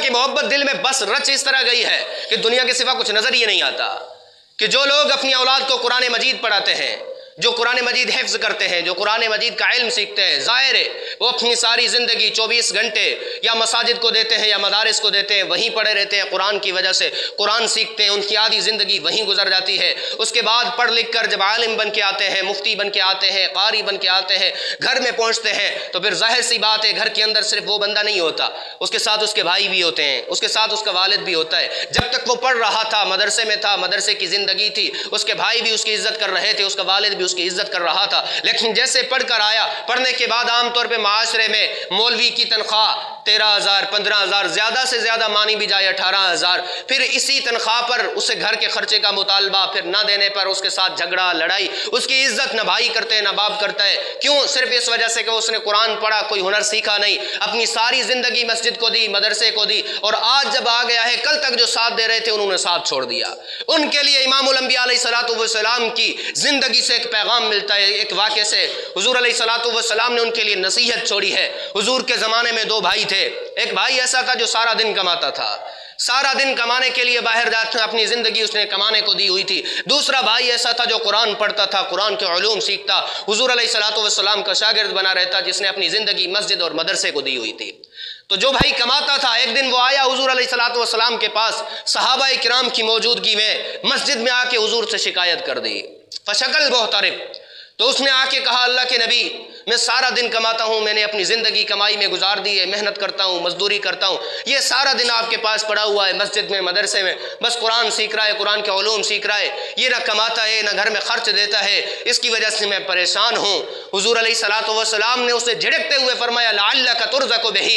اللہ کی محبت دل میں بس رچ اس طرح گئی ہے کہ دنیا کے سوا کچھ نظر ہی نہیں آتا، کہ جو لوگ اپنی اولاد کو قرآن مجید پڑھاتے ہیں، جو قرآن مجید حفظ کرتے ہیں، جو قرآن مجید کا علم سیکھتے ہیں، ظاہر ہے وہ اپنی ساری زندگی 24 گھنٹے یا مساجد کو دیتے ہیں یا مدارس کو دیتے ہیں، وہیں پڑھے رہتے ہیں، قرآن کی وجہ سے قرآن سیکھتے ہیں، ان کی آدھی زندگی وہیں گزر جاتی ہے۔ اس کے بعد پڑھ لکھ کر جب عالم بن کے آتے ہیں، مفتی بن کے آتے ہیں، قاری بن کے آتے ہیں، گھر میں پہنچتے ہیں تو پھر ظاہر سی بات ہے گھر کے اندر صرف وہ بندہ نہیں ہوتا، اس کے ساتھ اس کے بھائی بھی ہوتے ہیں، اس کے ساتھ اس کا والد بھی ہوتا ہے۔ جب تک وہ پڑھ رہا تھا، مدرسے میں تھا، مدرسے کی زندگی تھی، اس کے بھائی بھی اس کی عزت کر رہے تھے، اس کا والد بھی اس کی عزت کر رہا تھا، لیکن جیسے پڑھ کر آیا، پڑھنے کے بعد عام طور پہ معاشرے میں مولوی کی تنخواہ 13,000 15,000، زیادہ سے زیادہ مانی بھی جائے 18,000، پھر اسی تنخواہ پر اسے گھر کے خرچے کا مطالبہ، پھر نہ دینے پر اس کے ساتھ جھگڑا لڑائی، اس کی عزت نہ بھائی کرتے ہیں نہ باپ کرتا ہے۔ کیوں؟ صرف اس وجہ سے کہ اس نے قرآن پڑھا، کوئی ہنر سیکھا نہیں، اپنی ساری زندگی مسجد کو دی، مدرسے کو دی، اور آج جب آ گیا ہے کل تک جو ساتھ دے رہے تھے انہوں نے ساتھ چھوڑ دیا۔ ان کے لیے امام الانبیاء علیہ السلام کی زندگی سے ایک پیغام ملتا ہے، ایک واقعے سے حضور علیہ السلام نے ان کے لیے نصیحت چھوڑی ہے۔ حضور کے زمانے میں 2 بھائی تھے، ایک بھائی ایسا تھا جو سارا دن کماتا تھا، سارا دن کمانے کے لیے باہر جاتا، اپنی زندگی اس نے کمانے کو دی ہوئی تھی۔ دوسرا بھائی ایسا تھا جو قرآن پڑھتا تھا، قرآن کے علوم سیکھتا، حضور علیہ السلام کا شاگرد بنا رہتا، جس نے اپنی زندگی مسجد اور مدرسے کو دی ہوئی تھی۔ تو جو بھائی کماتا تھا، ایک دن وہ آیا حضور علیہ السلام کے پاس، صحابہ کرام کی موجودگی میں مسجد میں آ کے حضور سے شکایت کر دی، فشکل محترب۔ تو اس نے آ کے کہا، اللہ کے نبی، میں سارا دن کماتا ہوں، میں نے اپنی زندگی کمائی میں گزار دی ہے، محنت کرتا ہوں، مزدوری کرتا ہوں، یہ سارا دن آپ کے پاس پڑا ہوا ہے مسجد میں مدرسے میں، بس قرآن سیکھ رہا ہے، قرآن کے علوم سیکھ رہا ہے، یہ نہ کماتا ہے نہ گھر میں خرچ دیتا ہے، اس کی وجہ سے میں پریشان ہوں۔ حضور علیہ السلام نے اسے جھڑکتے ہوئے فرمایا، لعلک ترزق بہ،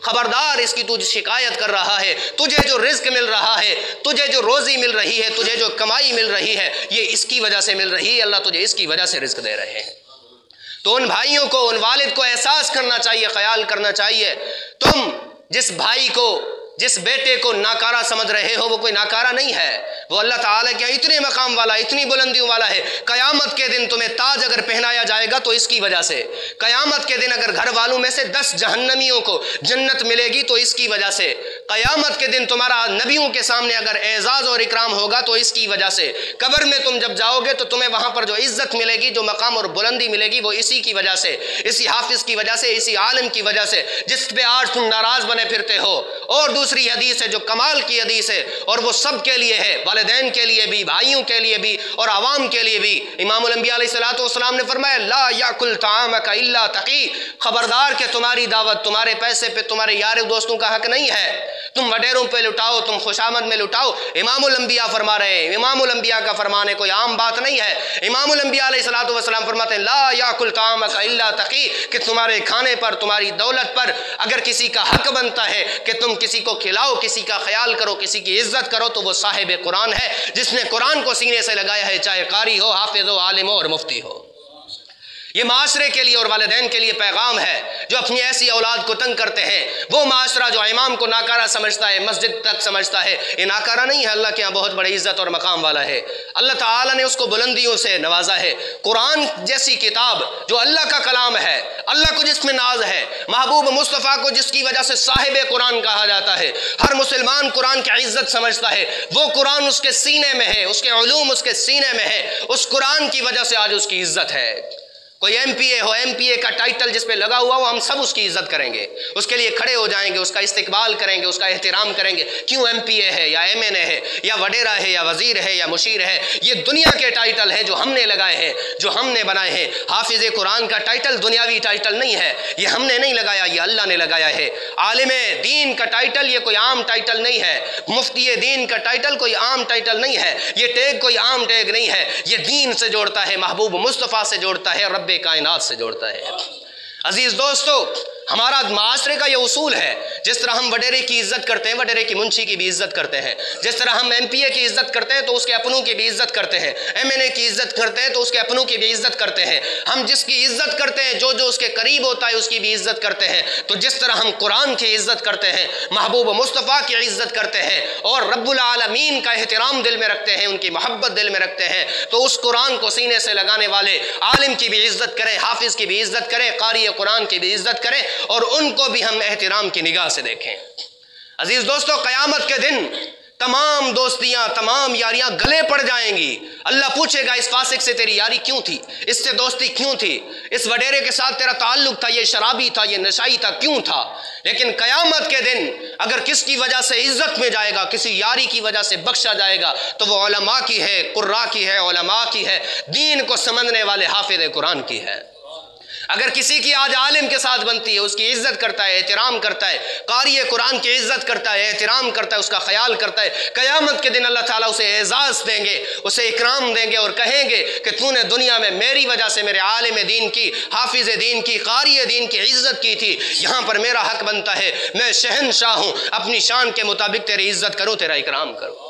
خبردار اس کی تجھ شکایت کر رہا ہے، تجھے جو رزق مل رہا ہے، تجھے جو روزی مل رہی ہے، تجھے جو کمائی مل رہی ہے، یہ اس کی وجہ سے مل رہی ہے، اللہ تجھے اس کی وجہ سے رزق دے رہے ہیں۔ تو ان بھائیوں کو، ان والد کو احساس کرنا چاہیے، خیال کرنا چاہیے، تم جس بھائی کو، جس بیٹے کو ناکارہ سمجھ رہے ہو، وہ کوئی ناکارہ نہیں ہے، وہ اللہ تعالیٰ کے اتنے مقام والا، اتنی بلندیوں والا ہے۔ قیامت کے دن تمہیں تاج اگر پہنایا جائے گا تو اس کی وجہ سے، قیامت کے دن اگر گھر والوں میں سے 10 جہنمیوں کو جنت ملے گی تو اس کی وجہ سے، قیامت کے دن تمہارا نبیوں کے سامنے اگر اعزاز اور اکرام ہوگا تو اس کی وجہ سے، قبر میں تم جب جاؤ گے تو تمہیں وہاں پر جو عزت ملے گی، جو مقام اور بلندی ملے گی، وہ اسی کی وجہ سے، اسی حافظ کی وجہ سے، اسی عالم کی وجہ سے جس پہ آج تم ناراض بنے پھرتے ہو۔ اور دوسری حدیث ہے جو کمال کی حدیث ہے، اور وہ سب کے لیے ہے، والدین کے لیے بھی، بھائیوں کے لیے بھی، اور عوام کے لیے بھی۔ امام الانبیاء علیہ السلام نے فرمایا، لا یاکل طعامک الا تقی، خبردار کہ تمہاری دعوت تمہارے پیسے پہ، تمہارے یار دوستوں کا حق نہیں ہے، تم وڈیروں پہ لٹاؤ، تم خوشامد میں لٹاؤ۔ امام الانبیاء فرما رہے ہیں، امام الانبیاء کا فرمان ہے، کوئی عام بات نہیں ہے۔ امام الانبیاء علیہ السلام فرماتے ہیں، لا یاکل طعامک الا تقی، کہ تمہارے کھانے پر، تمہاری دولت پر اگر کسی کا حق بنتا ہے کہ تم کسی کو کھلاؤ، کسی کا خیال کرو، کسی کی عزت کرو، تو وہ صاحب قرآن ہے، جس نے قرآن کو سینے سے لگایا ہے، چاہے قاری ہو، حافظ ہو، عالم ہو اور مفتی ہو۔ یہ معاشرے کے لیے اور والدین کے لیے پیغام ہے جو اپنی ایسی اولاد کو تنگ کرتے ہیں۔ وہ معاشرہ جو امام کو ناکارہ سمجھتا ہے، مسجد تک سمجھتا ہے، یہ ناکارہ نہیں ہے، اللہ کے ہاں بہت بڑی عزت اور مقام والا ہے۔ اللہ تعالیٰ نے اس کو بلندیوں سے نوازا ہے۔ قرآن جیسی کتاب جو اللہ کا کلام ہے، اللہ کو جس میں ناز ہے، محبوب مصطفیٰ کو جس کی وجہ سے صاحب قرآن کہا جاتا ہے، ہر مسلمان قرآن کی عزت سمجھتا ہے، وہ قرآن اس کے سینے میں ہے، اس کے علوم اس کے سینے میں ہے، اس قرآن کی وجہ سے آج اس کی عزت ہے۔ کوئی ایم پی اے ہو، ایم پی اے کا ٹائٹل جس پہ لگا ہوا ہو، ہم سب اس کی عزت کریں گے، اس کے لیے کھڑے ہو جائیں گے، اس کا استقبال کریں گے، اس کا احترام کریں گے۔ کیوں؟ ایم پی اے ہے یا ایم این اے ہے یا وڈیرا ہے یا وزیر ہے یا مشیر ہے، یہ دنیا کے ٹائٹل ہیں جو ہم نے لگائے ہیں، جو ہم نے بنائے ہیں۔ حافظ قرآن کا ٹائٹل دنیاوی ٹائٹل نہیں ہے، یہ ہم نے نہیں لگایا، یہ اللہ نے لگایا ہے۔ عالم دین کا ٹائٹل یہ کوئی عام ٹائٹل نہیں ہے، مفتی دین کا ٹائٹل کوئی عام ٹائٹل نہیں ہے، یہ ٹیگ کوئی عام ٹیگ نہیں ہے، یہ دین سے جوڑتا ہے، محبوب مصطفیٰ سے جوڑتا ہے، رب کائنات سے جوڑتا ہے۔ عزیز دوستو، ہمارا معاشرے کا یہ اصول ہے، جس طرح ہم وڈیرے کی عزت کرتے ہیں، وڈیرے کی منشی کی بھی عزت کرتے ہیں، جس طرح ہم ایم پی اے کی عزت کرتے ہیں تو اس کے اپنوں کی بھی عزت کرتے ہیں، ایم این اے کی عزت کرتے ہیں تو اس کے اپنوں کی بھی عزت کرتے ہیں۔ ہم جس کی عزت کرتے ہیں، جو اس کے قریب ہوتا ہے، اس کی بھی عزت کرتے ہیں۔ تو جس طرح ہم قرآن کی عزت کرتے ہیں، محبوب مصطفیٰ کی عزت کرتے ہیں، اور رب العالمین کا احترام دل میں رکھتے ہیں، ان کی محبت دل میں رکھتے ہیں، تو اس قرآن کو سینے سے لگانے والے عالم کی بھی عزت کریں، حافظ کی بھی عزت کریں، قاری قرآن کی بھی عزت کریں، اور ان کو بھی ہم احترام کی نگاہ سے دیکھیں۔ عزیز دوستو، قیامت کے دن تمام دوستیاں، تمام یاریاں گلے پڑ جائیں گی۔ اللہ پوچھے گا اس فاسق سے تیری یاری کیوں تھی، اس سے دوستی کیوں تھی، اس وڈیرے کے ساتھ تیرا تعلق تھا، یہ شرابی تھا، یہ نشائی تھا، کیوں تھا؟ لیکن قیامت کے دن اگر کس کی وجہ سے عزت میں جائے گا، کسی یاری کی وجہ سے بخشا جائے گا، تو وہ علماء کی ہے، قراء کی ہے، علماء کی ہے، دین کو سمجھنے والے حافظ قرآن کی ہے۔ اگر کسی کی آج عالم کے ساتھ بنتی ہے، اس کی عزت کرتا ہے، احترام کرتا ہے، قاری قرآن کی عزت کرتا ہے، احترام کرتا ہے، اس کا خیال کرتا ہے، قیامت کے دن اللہ تعالیٰ اسے اعزاز دیں گے، اسے اکرام دیں گے اور کہیں گے کہ تو نے دنیا میں میری وجہ سے میرے عالم دین کی، حافظ دین کی، قاری دین کی عزت کی تھی، یہاں پر میرا حق بنتا ہے، میں شہنشاہ ہوں، اپنی شان کے مطابق تیری عزت کروں، تیرا اکرام کروں۔